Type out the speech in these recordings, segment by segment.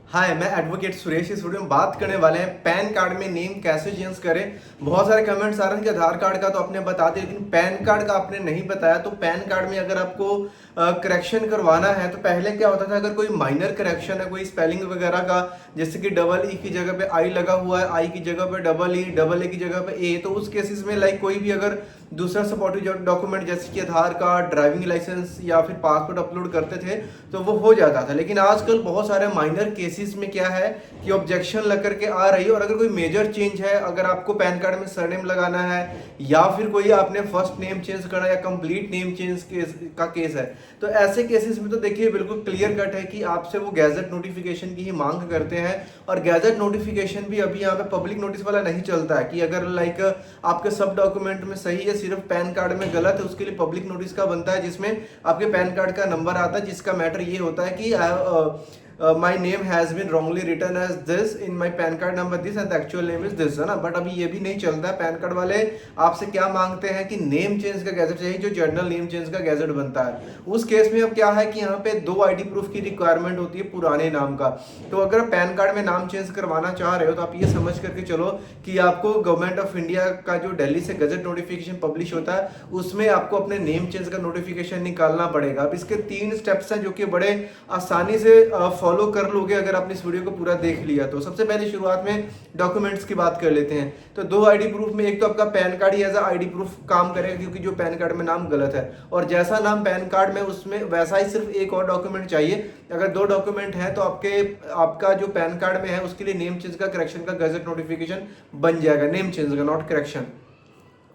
हाय, मैं एडवोकेट सुरेश। इस वीडियो में बात करने वाले हैं पैन कार्ड में नेम कैसे चेंज करें। बहुत सारे कमेंट्स आ रहे हैं कि आधार कार्ड का तो आपने बता दिया, लेकिन पैन कार्ड का आपने नहीं बताया। तो पैन कार्ड में अगर आपको करेक्शन करवाना है तो पहले क्या होता था, अगर कोई माइनर करेक्शन है, कोई स्पेलिंग वगैरह का, जैसे कि डबल ई की जगह पे आई लगा हुआ है, आई की जगह पे डबल ई, डबल ए की जगह पे ए, तो उस केसेस में लाइक कोई भी अगर दूसरा सपोर्टिव डॉक्यूमेंट जैसे कि आधार कार्ड, ड्राइविंग लाइसेंस या फिर पासपोर्ट अपलोड करते थे तो वो हो जाता था। लेकिन आजकल बहुत सारे माइनर केसेस में क्या है कि ऑब्जेक्शन लग करके आ रही है, और अगर कोई मेजर चेंज है, अगर आपको पैन कार्ड में सरनेम लगाना है या फिर कोई आपने फर्स्ट नेम चेंज करना है या कंप्लीट नेम चेंज का केस है, तो ऐसे केसेस में तो देखिए बिल्कुल क्लियर कट है कि आपसे वो गैजेट नोटिफिकेशन की ही मांग करते हैं। और गैजेट नोटिफिकेशन भी अभी यहाँ पे पब्लिक नोटिस वाला नहीं चलता है कि अगर लाइक आपके सब डॉक्यूमेंट में सही है, सिर्फ पैन कार्ड में गलत है, उसके लिए पब्लिक नोटिस का बनता है, जिसमें आपके पैन कार्ड का नंबर आता है, जिसका मैटर ये होता है कि my name has been wrongly return as this in my PAN card number this and the actual name is this, है ना। बट अभी ये भी नहीं चलता है। पैन कार्ड वाले आपसे क्या मांगते हैं कि नेम चेंज का गैजेट चाहिए, जो जर्नल नेम चेंज का गैजेट बनता है। उस केस में अब क्या है कि यहाँ पे 2 आईडी प्रूफ की रिक्वायरमेंट होती है पुराने नाम का। तो अगर पैन कार्ड में नाम चेंज करवाना चाह रहे हो तो आप ये समझ करके चलो कि आपको गवर्नमेंट ऑफ इंडिया का जो दिल्ली से गजट नोटिफिकेशन पब्लिश होता है, उसमें आपको अपने नेम चेंज का नोटिफिकेशन निकालना पड़ेगा। अब इसके 3 स्टेप्स हैं जो कि बड़े आसानी से फॉलो कर लोगे अगर आपने इस वीडियो को पूरा देख लिया तो। सबसे पहले शुरुआत में डॉक्यूमेंट्स की बात कर लेते हैं। तो 2 आईडी प्रूफ में एक तो आपका पैन कार्ड ही एज आईडी प्रूफ काम करेगा, क्योंकि जो पैन कार्ड में नाम गलत है, और जैसा नाम पैन कार्ड में उसमें वैसा ही सिर्फ एक और डॉक्यूमेंट चाहिए। अगर 2 डॉक्यूमेंट है तो आपका जो पैन कार्ड में है उसके लिए नेम चेंज का करेक्शन का गजट नोटिफिकेशन बन जाएगा, नेम चेंज का, नॉट करेक्शन।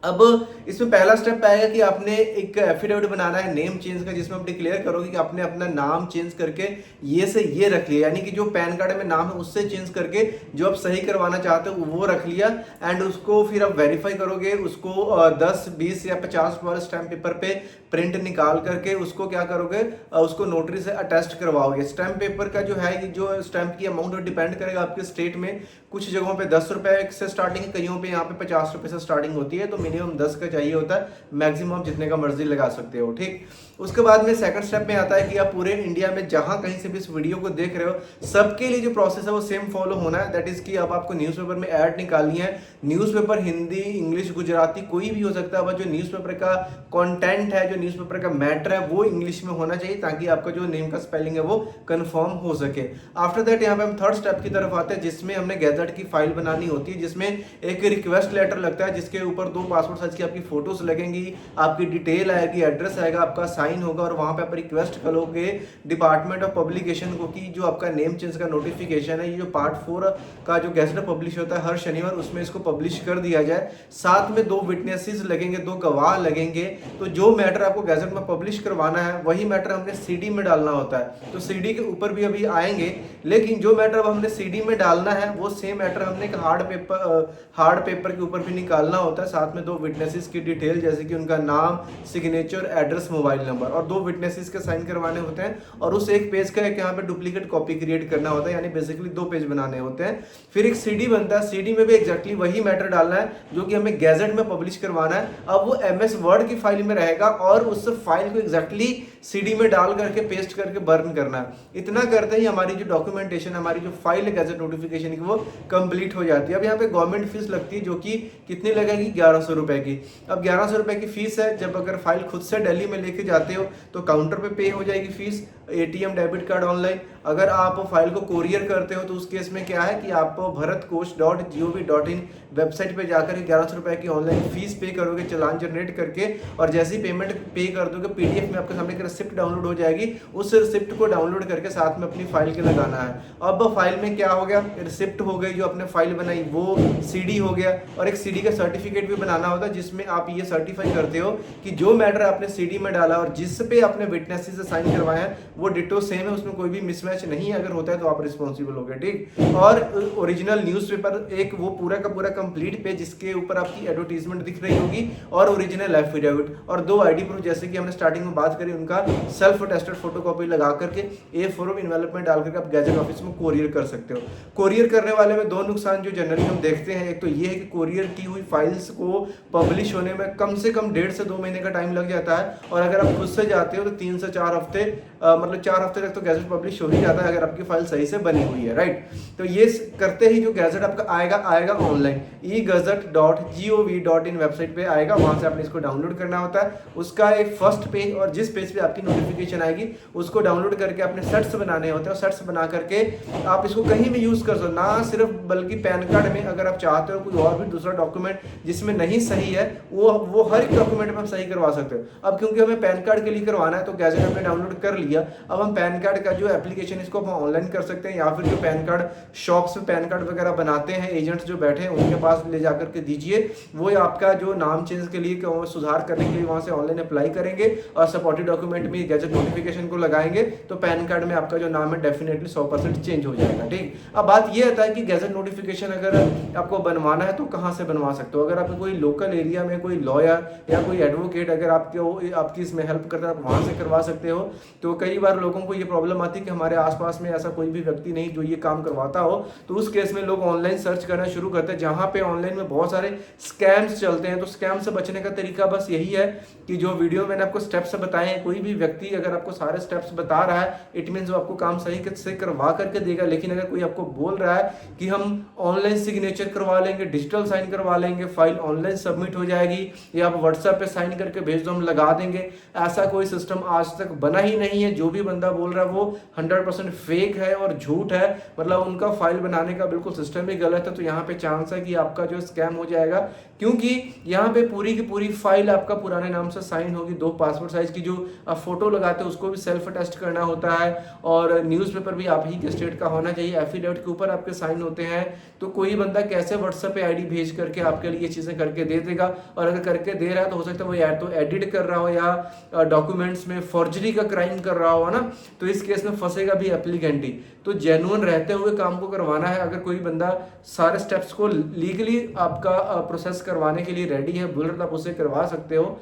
अब इसमें पहला स्टेप आएगा कि आपने एक एफिडेविट बनाना है नेम चेंज का, जिसमें आप डिक्लेयर करोगे कि आपने अपना नाम चेंज करके ये से ये रख लिया, यानी कि जो पैन कार्ड में नाम है उससे चेंज करके जो आप सही करवाना चाहते हो वो रख लिया। एंड उसको फिर आप वेरीफाई करोगे, उसको 10, 20 या 50 वाले स्टैम्प पेपर पे प्रिंट निकाल करके उसको क्या करोगे, उसको नोटरी से अटेस्ट करवाओगे। स्टैम्प पेपर का जो है, जो स्टैम्प की अमाउंट डिपेंड करेगा आपके स्टेट में। कुछ जगहों पे 10 रुपए से स्टार्टिंग है, कईयों पे यहाँ पे 50 रुपए से स्टार्टिंग होती है। तो मिनिमम 10 का चाहिए होता है, मैक्सिमम जितने का मर्जी लगा सकते हो, ठीक। उसके बाद में सेकंड स्टेप में आता है कि आप पूरे इंडिया में जहां कहीं से भी इस वीडियो को देख रहे हो, सबके लिए जो प्रोसेस है वो सेम फॉलो होना है। दैट इज कि अब आपको न्यूज़पेपर में ऐड निकालनी है। न्यूज़पेपर हिंदी, इंग्लिश, गुजराती कोई भी हो सकता है, बट जो न्यूज़पेपर का कंटेंट है, जो न्यूज़पेपर का मैटर है, वो इंग्लिश में होना चाहिए, ताकि आपका जो नेम का स्पेलिंग है वो कंफर्म हो सके। आफ्टर दैट यहाँ पे हम थर्ड स्टेप की तरफ आते हैं, जिसमें हमने गैजेट की फाइल बनानी होती है, जिसमें एक रिक्वेस्ट लेटर लगता है, जिसके ऊपर 2 पासपोर्ट साइज की आपकी फोटोज लगेंगी, आपकी डिटेल आएगी, एड्रेस आएगा, आपका साइन होगा, और वहां पे आप रिक्वेस्ट करोगे डिपार्टमेंट ऑफ पब्लिकेशन को कि जो आपका नेम चेंज का नोटिफिकेशन है, ये जो पार्ट 4 का जो गैजेट पब्लिश होता है हर शनिवार, उसमें इसको पब्लिश कर दिया जाए। साथ में 2 विटनेसेस लगेंगे, 2 गवाह लगेंगे। तो जो मैटर आपको गैजेट में पब्लिश करवाना है वही मैटर हमने सीडी में डालना होता है। तो सीडी के ऊपर भी अभी आएंगे, लेकिन जो मैटर अब हमने सीडी में डालना है वो सेम मैटर हमने एक हार्ड पेपर के ऊपर भी निकालना होता है। साथ में 2 विटनेसेस की डिटेल, जैसे कि उनका नाम, सिग्नेचर, एड्रेस, मोबाइल नंबर, और 2 विटनेसेस के साइन करवाने होते हैं। और उस एक पेज का एक यहाँ पे डुप्लीकेट कॉपी क्रिएट करना होता है, यानी बेसिकली 2 पेज बनाने होते हैं। फिर एक सीडी बनता है, सीडी में भी एग्जैक्टली वही मैटर डालना है जो कि हमें गैजेट में पब्लिश करवाना है। अब वो MS वर्ड की फाइल में रहेगा, और उस फाइल को एग्जैक्टली सीडी में डाल करके पेस्ट करके बर्न करना है। इतना करते ही हमारी जो डॉक्यूमेंटेशन, हमारी जो फाइल है गैजेट नोटिफिकेशन की, वो कंप्लीट हो जाती है। अब यहाँ पे गवर्नमेंट फीस लगती है, जो कि कितनी लगेगी, 1100 रुपए की। अब 1100 रुपए की फीस है। जब अगर फाइल खुद से दिल्ली में लेके जाते हो तो काउंटर पे हो जाएगी fees, ATM, debit card, online. अगर आप फाइल को कोरियर करते हो तो उस केस में क्या है कि आप bharatkosh.gov.in वेबसाइट पे जाकर 1100 रुपए की ऑनलाइन फीस पे करोगे, चालान जनरेट करके, और जैसी पेमेंट पे कर दोगे PDF में आपके सामने एक रिसिप्ट डाउनलोड हो जाएगी। उस रिसिप्ट को डाउनलोड करके साथ में अपनी फाइल के लगाना है। अब फाइल में क्या हो गया, रिसिप्ट हो गई, जो आपने फाइल बनाई वो CD हो गया, और एक CD का सर्टिफिकेट भी बनाना होता है, जिसमें आप ये सर्टिफाई करते हो कि जो मैटर आपने CD में डाला और जिस पे आपने विटनेसेस से साइन करवाया है वो डिटो सेम है, उसमें कोई भी मिसमैच नहीं है। अगर होता है तो आप रिस्पॉन्सिबल हो गए, ठीक। और ओरिजिनल न्यूज़पेपर एक वो पूरा का पूरा कंप्लीट पेज, जिसके ऊपर आपकी एडवर्टीजमेंट दिख रही होगी, और ओरिजिनल एफिडेविट, और 2 आईडी प्रूफ, जैसे कि हमने स्टार्टिंग में बात करी, उनका सेल्फ अटेस्टेड फोटोकॉपी लगा करके A4 इन्वेलप में डाल करके आप गैजेट ऑफिस में कोरियर कर सकते हो। कोरियर करने वाले में 2 नुकसान जो जनरली हम देखते हैं, एक तो ये है कि कोरियर की हुई फाइल्स को पब्लिश होने में कम से कम 1.5 से 2 महीने का टाइम लग जाता है, और अगर आप खुद से जाते हो तो 3 से 4 हफ्ते मतलब 4 हफ्ते तक तो गैजेट पब्लिश हो ही जाता है अगर आपकी फाइल सही से बनी हुई है, राइट। तो ये करते ही जो गैजेट आपका आएगा ऑनलाइन egazette.gov.in वेबसाइट पे आएगा, वहां से आपने इसको डाउनलोड करना होता है। उसका एक फर्स्ट पेज और जिस पेज पे आपकी नोटिफिकेशन आएगी उसको डाउनलोड करके आपने सर्च बनाने होते हैं और सर्च बना करके आप इसको कहीं भी यूज कर सकते, ना सिर्फ बल्कि पैन कार्ड में अगर आप चाहते हो कोई और भी दूसरा डॉक्यूमेंट जिसमें नहीं सही है वो हर एक डॉक्यूमेंट में आप सही करवा सकते हो। अब क्योंकि हमें पैन कार्ड के लिए करवाना है तो गैजेट हमने डाउनलोड कर लिया, अब हम पैन कार्ड का जो एप्लीकेशन इसको हम ऑनलाइन कर सकते हैं, या फिर जो पैन कार्ड शॉप्स में पैन कार्ड वगैरह बनाते हैं एजेंट्स जो बैठे हैं उनके पास ले जाकर के दीजिए, वो आपका जो नाम चेंज के लिए सुधार करने के लिए वहां से ऑनलाइन अप्लाई करेंगे और सपोर्टिव डॉक्यूमेंट में गैजेट नोटिफिकेशन को लगाएंगे तो पैन कार्ड में आपका जो नाम है डेफिनेटली 100% चेंज हो जाएगा, ठीक। अब बात ये आता है कि गैजेट नोटिफिकेशन अगर आपको बनवाना है तो कहां से बनवा सकते हो। अगर आपको कोई लोकल एरिया में कोई लॉयर या कोई एडवोकेट अगर आपकी इसमें हेल्प करता है आप वहां से करवा सकते हो। तो कई बार लोगों को ये प्रॉब्लम आती है कि हमारे आसपास में ऐसा कोई भी व्यक्ति नहीं जो ये काम करवाता हो, तो उस केस में लोग ऑनलाइन सर्च करना शुरू करते हैं जहां पे ऑनलाइन में बहुत सारे स्कैम्स चलते हैं। तो स्कैम से बचने का तरीका बस यही है कि जो वीडियो मैंने आपको स्टेप्स बताए हैं, कोई भी व्यक्ति अगर आपको सारे स्टेप्स बता रहा है इट मींस वो आपको काम सही से करवा करके देगा। लेकिन अगर कोई आपको बोल रहा है कि हम ऑनलाइन सिग्नेचर करवा लेंगे, डिजिटल साइन करवा लेंगे, फाइल ऑनलाइन सबमिट हो जाएगी या आप व्हाट्सएप पे साइन करके भेज दो हम लगा देंगे, ऐसा कोई सिस्टम आज तक बना ही नहीं है। जो भी बंदा बोल रहा है वो 100% फेक है और झूठ है, मतलब उनका फाइल बनाने का बिल्कुल सिस्टम ही गलत है। तो यहाँ पे चांस है कि आपका जो स्कैम हो जाएगा, क्योंकि यहाँ पे पूरी की पूरी फाइल आपका पुराने नाम से साइन होगी। 2 पासपोर्ट साइज की जो आप फोटो लगाते हो उसको भी सेल्फ अटेस्ट करना होता है और न्यूज़पेपर भी आप ही के स्टेट का होना चाहिए, एफिडेविट के ऊपर आपके साइन होते हैं। तो कोई बंदा कैसे व्हाट्सएप पे आईडी भेज करके आपके लिए ये चीजें करके दे देगा, और अगर करके दे रहा है तो हो सकता है वो या तो एडिट कर रहा हो या डॉक्यूमेंट्स में फॉर्जरी का क्राइम कर रहा हो ना, तो इस केस में फंसेगा भी एप्लीकेंट ही। तो जेन्युइन रहते हुए काम को करवाना है। अगर कोई बंदा सारे स्टेप्स को लीगली आपका प्रोसेस करवाने के लिए रेडी है, बोल रहा तो आप उससे करवा सकते हो।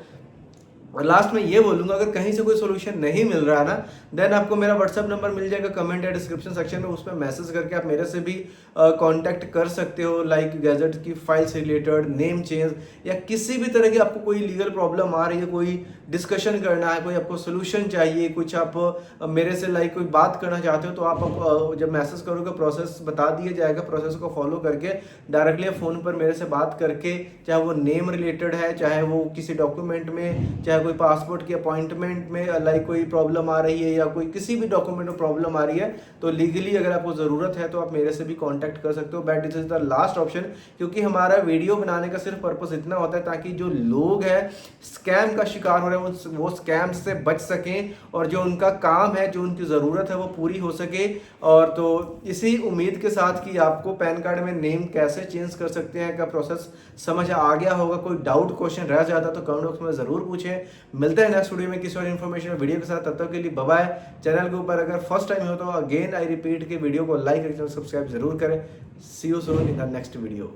और लास्ट में ये बोलूंगा अगर कहीं से कोई सोल्यूशन नहीं मिल रहा ना, देन आपको मेरा व्हाट्सएप नंबर मिल जाएगा कमेंट या डिस्क्रिप्शन सेक्शन में, उसमें मैसेज करके आप मेरे से भी कांटेक्ट कर सकते हो। लाइक गैजेट की फाइल से रिलेटेड, नेम चेंज या किसी भी तरह की आपको कोई लीगल प्रॉब्लम आ रही है, कोई डिस्कशन करना है, कोई आपको सोल्यूशन चाहिए, कुछ आप मेरे से लाइक कोई बात करना चाहते हो, तो आप जब मैसेज करोगे प्रोसेस बता दिया जाएगा। प्रोसेस को फॉलो करके डायरेक्टली फ़ोन पर मेरे से बात करके, चाहे वो नेम रिलेटेड है, चाहे वो किसी डॉक्यूमेंट में, चाहे कोई पासपोर्ट की अपॉइंटमेंट में लाइक कोई प्रॉब्लम आ रही है या कोई किसी भी डॉक्यूमेंट में प्रॉब्लम आ रही है, तो लीगली अगर आपको ज़रूरत है तो आप मेरे से भी कांटेक्ट कर सकते हो। But this is the last option, क्योंकि हमारा वीडियो बनाने का सिर्फ पर्पस इतना होता है ताकि जो लोग हैं स्कैम का शिकार हो रहे हैं वो स्कैम से बच सकें और जो उनका काम है, जो उनकी ज़रूरत है वो पूरी हो सके। और तो इसी उम्मीद के साथ कि आपको पैन कार्ड में नेम कैसे चेंज कर सकते हैं का प्रोसेस समझ आ गया होगा। कोई डाउट क्वेश्चन रह जाता तो कमेंट बॉक्स में ज़रूर पूछें। मिलते हैं नेक्स्ट वीडियो में किसी और इन्फॉर्मेशन वीडियो के साथ। तब तक के लिए बाय बाय। चैनल के ऊपर अगर फर्स्ट टाइम हो तो अगेन आई रिपीट कि वीडियो को लाइक और सब्सक्राइब जरूर करें। See you soon in the next video.